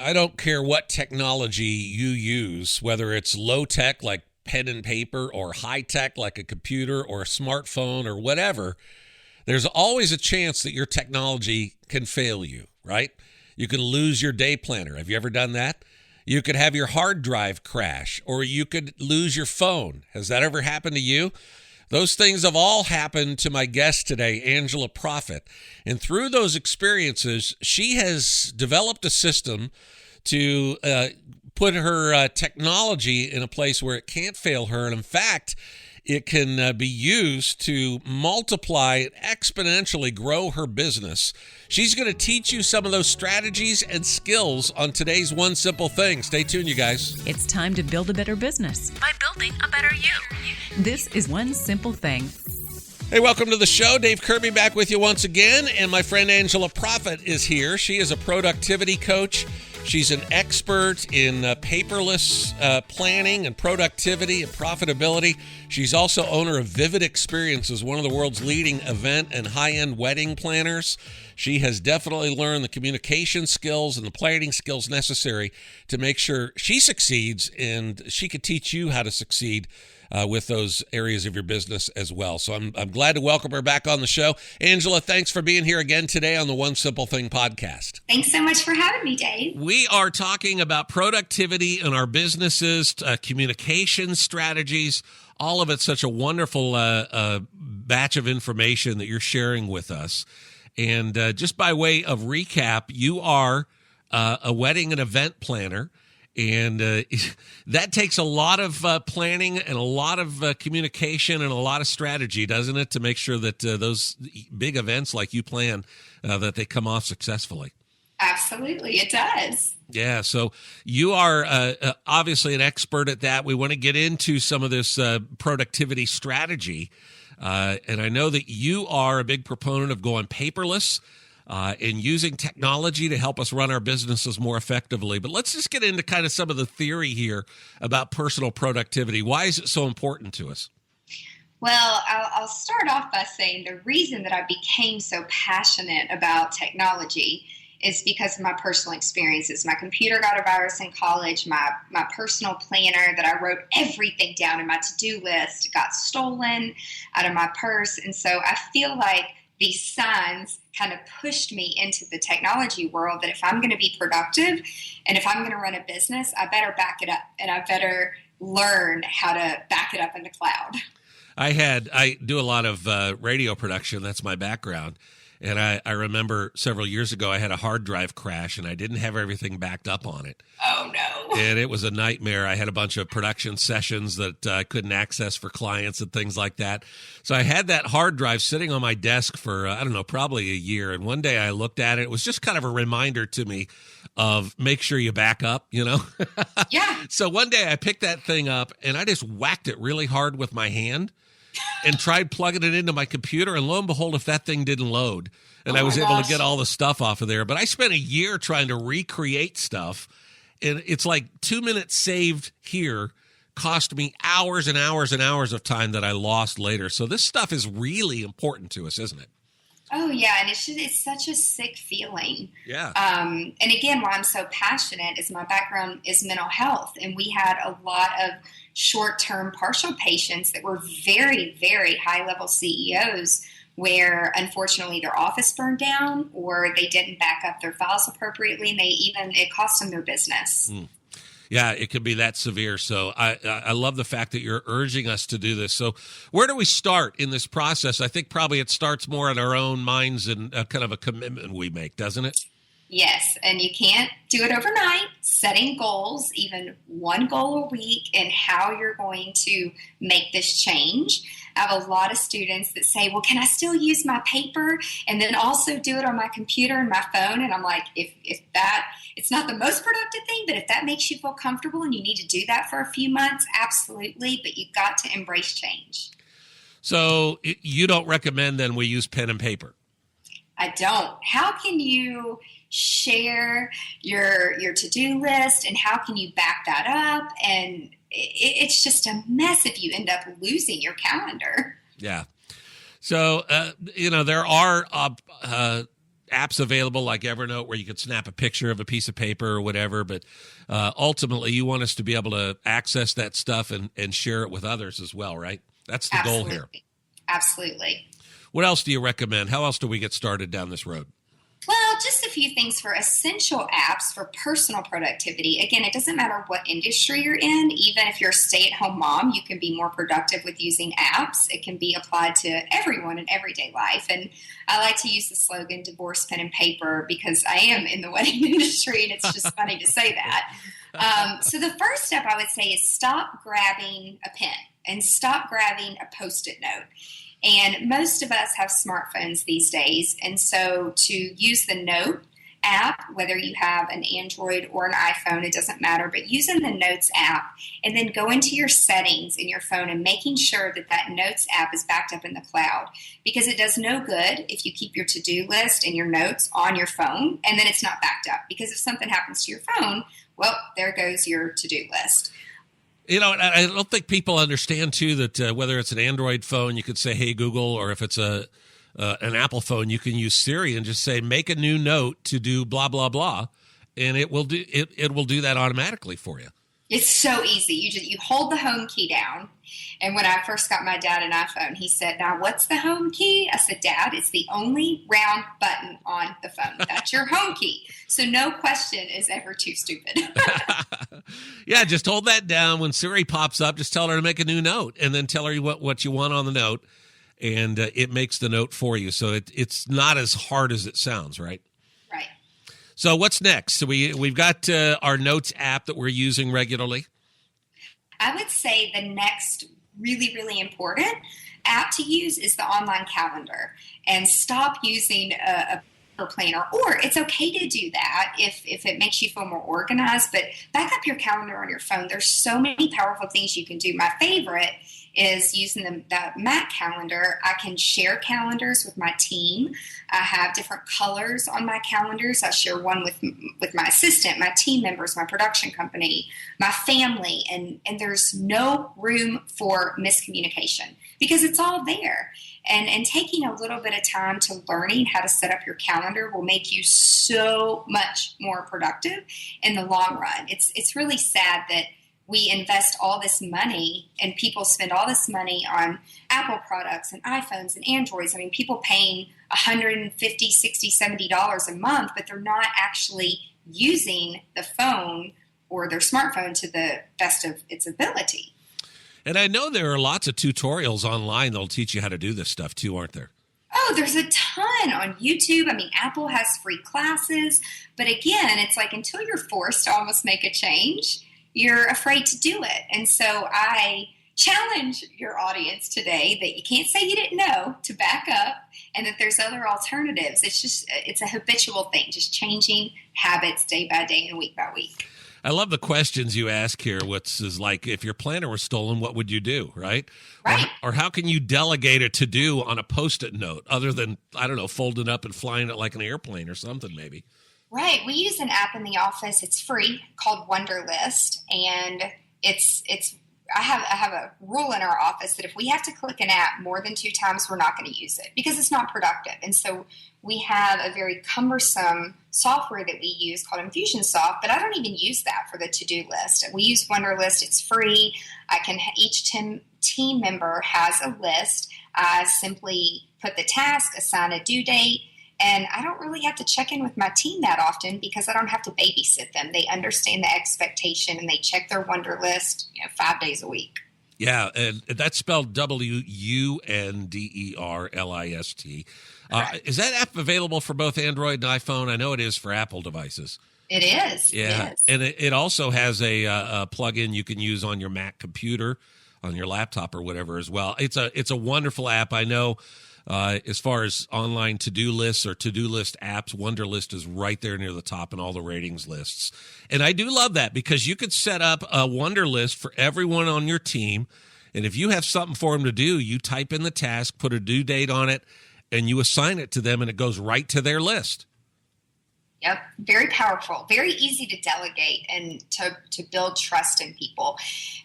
I don't care what technology you use, whether it's low tech like pen and paper or high tech like a computer or a smartphone or whatever, there's always a chance that your technology can fail you, right? You can lose your day planner. Have you ever done that? You could have your hard drive crash, or you could lose your phone. Has that ever happened to you? Those things have all happened to my guest today, Angela Proffitt. And through those experiences, she has developed a system to put her technology in a place where it can't fail her. And in fact, it can be used to multiply, exponentially grow her business. She's going to teach you some of those strategies and skills on today's One Simple Thing. Stay tuned, you guys. It's time to build a better business by building a better you. This is One Simple Thing. Hey, welcome to the show. Dave Kirby back with you once again. And my friend Angela Proffitt is here. She is a productivity coach. She's an expert in paperless planning and productivity and profitability. She's also owner of Vivid Experiences, one of the world's leading event and high-end wedding planners. She has definitely learned the communication skills and the planning skills necessary to make sure she succeeds, and she could teach you how to succeed with those areas of your business as well. So I'm glad to welcome her back on the show. Angela, thanks for being here again today on the One Simple Thing podcast. Thanks so much for having me, Dave. We are talking about productivity in our businesses, communication strategies, all of it. Such a wonderful batch of information that you're sharing with us. And just by way of recap, you are a wedding and event planner. And that takes a lot of planning and a lot of communication and a lot of strategy, doesn't it, to make sure that those big events like you plan, that they come off successfully? Absolutely, it does. Yeah, so you are obviously an expert at that. We want to get into some of this productivity strategy. And I know that you are a big proponent of going paperless, and using technology to help us run our businesses more effectively. But let's just get into kind of some of the theory here about personal productivity. Why is it so important to us? Well, I'll start off by saying the reason that I became so passionate about technology is because of my personal experiences. My computer got a virus in college. My personal planner that I wrote everything down in my to-do list got stolen out of my purse. And so I feel like these signs kind of pushed me into the technology world that if I'm going to be productive and if I'm going to run a business, I better back it up and I better learn how to back it up in the cloud. I do a lot of radio production. That's my background. And I remember several years ago, I had a hard drive crash and I didn't have everything backed up on it. Oh, no. And it was a nightmare. I had a bunch of production sessions that I couldn't access for clients and things like that. So I had that hard drive sitting on my desk for, probably a year. And one day I looked at it. It was just kind of a reminder to me of make sure you back up, Yeah. So one day I picked that thing up and I just whacked it really hard with my hand and tried plugging it into my computer, and lo and behold, if that thing didn't load, and I was able to get all the stuff off of there. But I spent a year trying to recreate stuff, and it's like 2 minutes saved here cost me hours and hours and hours of time that I lost later. So this stuff is really important to us, isn't it? Oh, yeah, and it's such a sick feeling. Yeah. And again, why I'm so passionate is my background is mental health, and we had a lot of short-term partial patients that were very, very high-level CEOs where, unfortunately, their office burned down or they didn't back up their files appropriately, and it cost them their business. Mm. Yeah, it could be that severe. So I love the fact that you're urging us to do this. So where do we start in this process? I think probably it starts more in our own minds and kind of a commitment we make, doesn't it? Yes, and you can't do it overnight. Setting goals, even one goal a week, and how you're going to make this change. I have a lot of students that say, well, can I still use my paper and then also do it on my computer and my phone? And I'm like, if that, it's not the most productive thing, but if that makes you feel comfortable and you need to do that for a few months, absolutely. But you've got to embrace change. So you don't recommend then we use pen and paper? I don't. How can you share your to-do list and how can you back that up? And it's just a mess if you end up losing your calendar. Yeah. So, there are apps available like Evernote where you could snap a picture of a piece of paper or whatever, but ultimately you want us to be able to access that stuff and share it with others as well, right? That's the goal here. Absolutely. What else do you recommend? How else do we get started down this road? Well, just a few things for essential apps for personal productivity. Again, it doesn't matter what industry you're in. Even if you're a stay-at-home mom, you can be more productive with using apps. It can be applied to everyone in everyday life. And I like to use the slogan, divorce pen and paper, because I am in the wedding industry, and it's just funny to say that. So the first step I would say is stop grabbing a pen and stop grabbing a Post-it note. And most of us have smartphones these days. And so to use the Note app, whether you have an Android or an iPhone, it doesn't matter, but using the Notes app and then go into your settings in your phone and making sure that that Notes app is backed up in the cloud, because it does no good if you keep your to-do list and your notes on your phone and then it's not backed up, because if something happens to your phone, well, there goes your to-do list. You know, I don't think people understand, too, that whether it's an Android phone, you could say, hey, Google, or if it's an Apple phone, you can use Siri and just say, make a new note to do blah, blah, blah, and it will do that automatically for you. It's so easy. You hold the home key down. And when I first got my dad an iPhone, he said, now what's the home key? I said, Dad, it's the only round button on the phone. That's your home key. So no question is ever too stupid. Yeah, just hold that down. When Siri pops up, just tell her to make a new note and then tell her what you want on the note. And it makes the note for you. So it's not as hard as it sounds, right? Right. So what's next? So we've got our Notes app that we're using regularly. I would say the next really, really important app to use is the online calendar, and stop using a planner. Or it's okay to do that if it makes you feel more organized, but back up your calendar on your phone. There's so many powerful things you can do. My favorite is using the Mac calendar. I can share calendars with my team. I have different colors on my calendars. I share one with my assistant, my team members, my production company, my family, and there's no room for miscommunication because it's all there. And taking a little bit of time to learning how to set up your calendar will make you so much more productive in the long run. It's really sad that we invest all this money and people spend all this money on Apple products and iPhones and Androids. I mean, people paying $150, $60, $70 a month, but they're not actually using the phone or their smartphone to the best of its ability. And I know there are lots of tutorials online that'll teach you how to do this stuff too, aren't there? Oh, there's a ton on YouTube. I mean, Apple has free classes. But again, it's like until you're forced to almost make a change, you're afraid to do it. And so I challenge your audience today that you can't say you didn't know, to back up, and that there's other alternatives. It's a habitual thing, just changing habits day by day and week by week. I love the questions you ask here. Is like, if your planner was stolen, what would you do, right? Right. Or how can you delegate a to-do on a Post-it note other than, I don't know, folding up and flying it like an airplane or something maybe? Right. We use an app in the office. It's free, called Wunderlist, and I have a rule in our office that if we have to click an app more than 2 times, we're not going to use it because it's not productive. And so we have a very cumbersome software that we use called Infusionsoft, but I don't even use that for the to-do list. We use Wunderlist. It's free. Each team member has a list. I simply put the task, assign a due date, and I don't really have to check in with my team that often because I don't have to babysit them. They understand the expectation and they check their Wunderlist 5 days a week. Yeah, and that's spelled Wunderlist. Is that app available for both Android and iPhone? I know it is for Apple devices. It is. Yeah, it is. And it also has a plug-in you can use on your Mac computer, on your laptop or whatever as well. It's a wonderful app. I know as far as online to-do lists or to-do list apps, Wunderlist is right there near the top in all the ratings lists. And I do love that because you could set up a Wunderlist for everyone on your team. And if you have something for them to do, you type in the task, put a due date on it, and you assign it to them, and it goes right to their list. Yep. Very powerful, very easy to delegate and to build trust in people.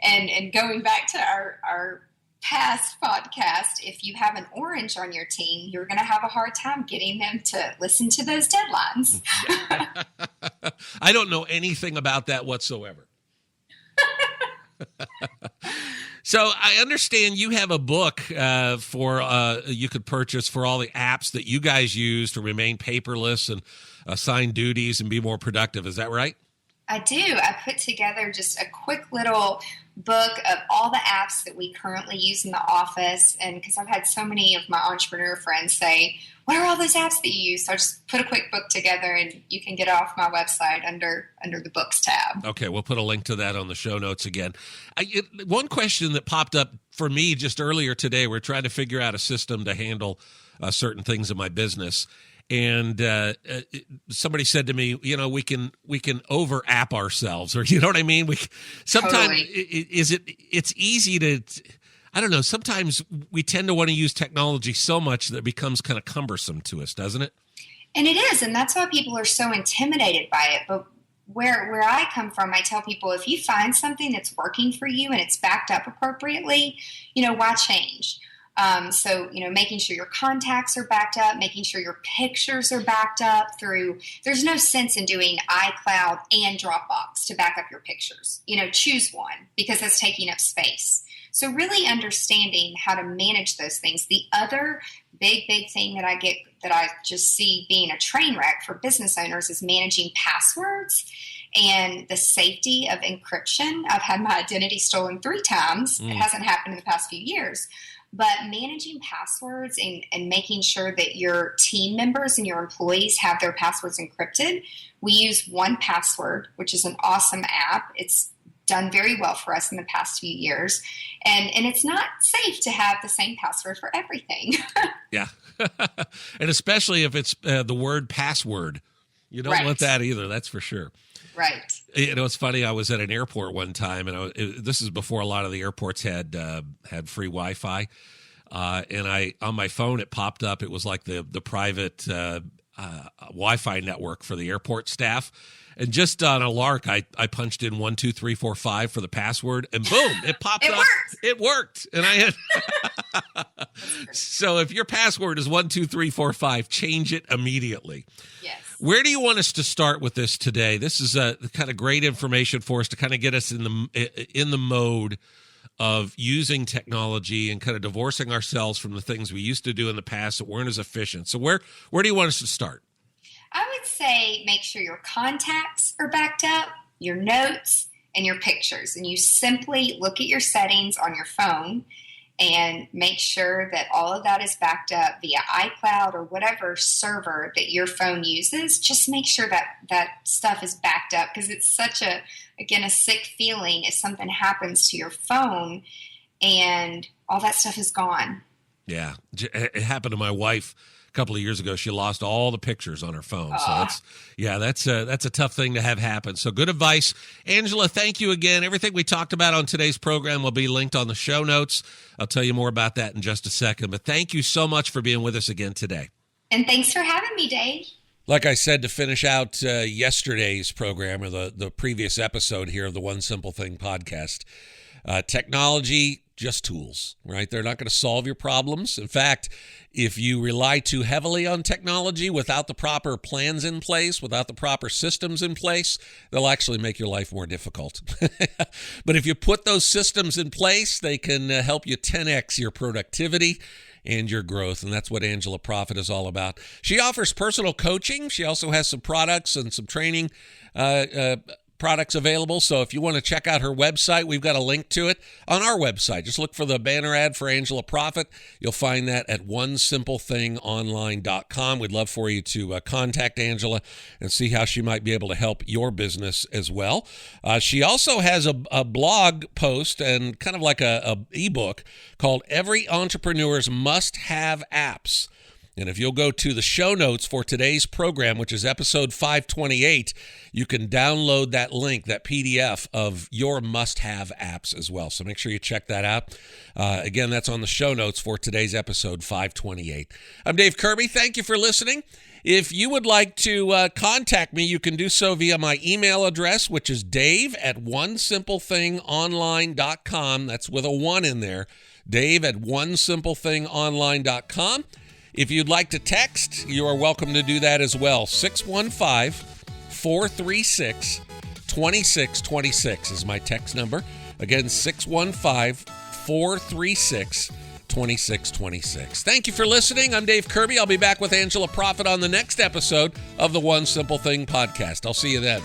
And going back to our past podcast, if you have an orange on your team, you're going to have a hard time getting them to listen to those deadlines. I don't know anything about that whatsoever. So I understand you have a book you could purchase for all the apps that you guys use to remain paperless and assign duties and be more productive. Is that right? I do. I put together just a quick little book of all the apps that we currently use in the office. And because I've had so many of my entrepreneur friends say, what are all those apps that you use? So I just put a quick book together, and you can get it off my website under the books tab. Okay, we'll put a link to that on the show notes again. One question that popped up for me just earlier today, we're trying to figure out a system to handle certain things in my business. And somebody said to me, we can over app ourselves, or you know what I mean? Sometimes Totally. It's easy to, I don't know. Sometimes we tend to want to use technology so much that it becomes kind of cumbersome to us, doesn't it? And it is, and that's why people are so intimidated by it. But where I come from, I tell people, if you find something that's working for you and it's backed up appropriately, why change? So, making sure your contacts are backed up, making sure your pictures are backed up there's no sense in doing iCloud and Dropbox to back up your pictures. Choose one, because that's taking up space. So really understanding how to manage those things. The other big thing that I just see being a train wreck for business owners is managing passwords and the safety of encryption. I've had my identity stolen 3 times. It hasn't happened in the past few years. But managing passwords and making sure that your team members and your employees have their passwords encrypted. We use 1Password, which is an awesome app. It's done very well for us in the past few years. And it's not safe to have the same password for everything. Yeah. And especially if it's the word password. You don't want that either, that's for sure. Right. It's funny. I was at an airport one time, and this is before a lot of the airports had free Wi-Fi. And on my phone, it popped up. It was like the private Wi-Fi network for the airport staff. And just on a lark, I punched in 12345 for the password, and boom, it popped up. Worked. It worked. And I had. So if your password is 12345, change it immediately. Yes. Where do you want us to start with this today? This is a kind of great information for us to kind of get us in the mode of using technology and kind of divorcing ourselves from the things we used to do in the past that weren't as efficient. So where do you want us to start? I would say make sure your contacts are backed up, your notes, and your pictures. And you simply look at your settings on your phone and make sure that all of that is backed up via iCloud or whatever server that your phone uses. Just make sure that stuff is backed up, because it's such a sick feeling if something happens to your phone and all that stuff is gone. Yeah, it happened to my wife a couple of years ago. She lost all the pictures on her phone. So that's a tough thing to have happen. So good advice. Angela, thank you again. Everything we talked about on today's program will be linked on the show notes. I'll tell you more about that in just a second. But thank you so much for being with us again today. And thanks for having me, Dave. Like I said, to finish out yesterday's program, or the previous episode here of the One Simple Thing podcast, technology, just tools, right? They're not going to solve your problems. In fact, if you rely too heavily on technology without the proper plans in place, without the proper systems in place, they'll actually make your life more difficult. But if you put those systems in place, they can help you 10x your productivity and your growth. And that's what Angela Proffitt is all about. She offers personal coaching. She also has some products and some training products available. So if you want to check out her website, we've got a link to it on our website. Just look for the banner ad for Angela Proffitt. You'll find that at onesimplethingonline.com. We'd love for you to contact Angela and see how she might be able to help your business as well. She also has a blog post and kind of like a ebook called Every Entrepreneur's Must-Have Apps. And if you'll go to the show notes for today's program, which is episode 528, you can download that link, that PDF of your must-have apps as well. So make sure you check that out. Again, that's on the show notes for today's episode 528. I'm Dave Kirby. Thank you for listening. If you would like to contact me, you can do so via my email address, which is dave@onesimplethingonline.com. That's with a 1 in there. dave@onesimplethingonline.com. If you'd like to text, you are welcome to do that as well. 615-436-2626 is my text number. Again, 615-436-2626. Thank you for listening. I'm Dave Kirby. I'll be back with Angela Proffitt on the next episode of the One Simple Thing podcast. I'll see you then.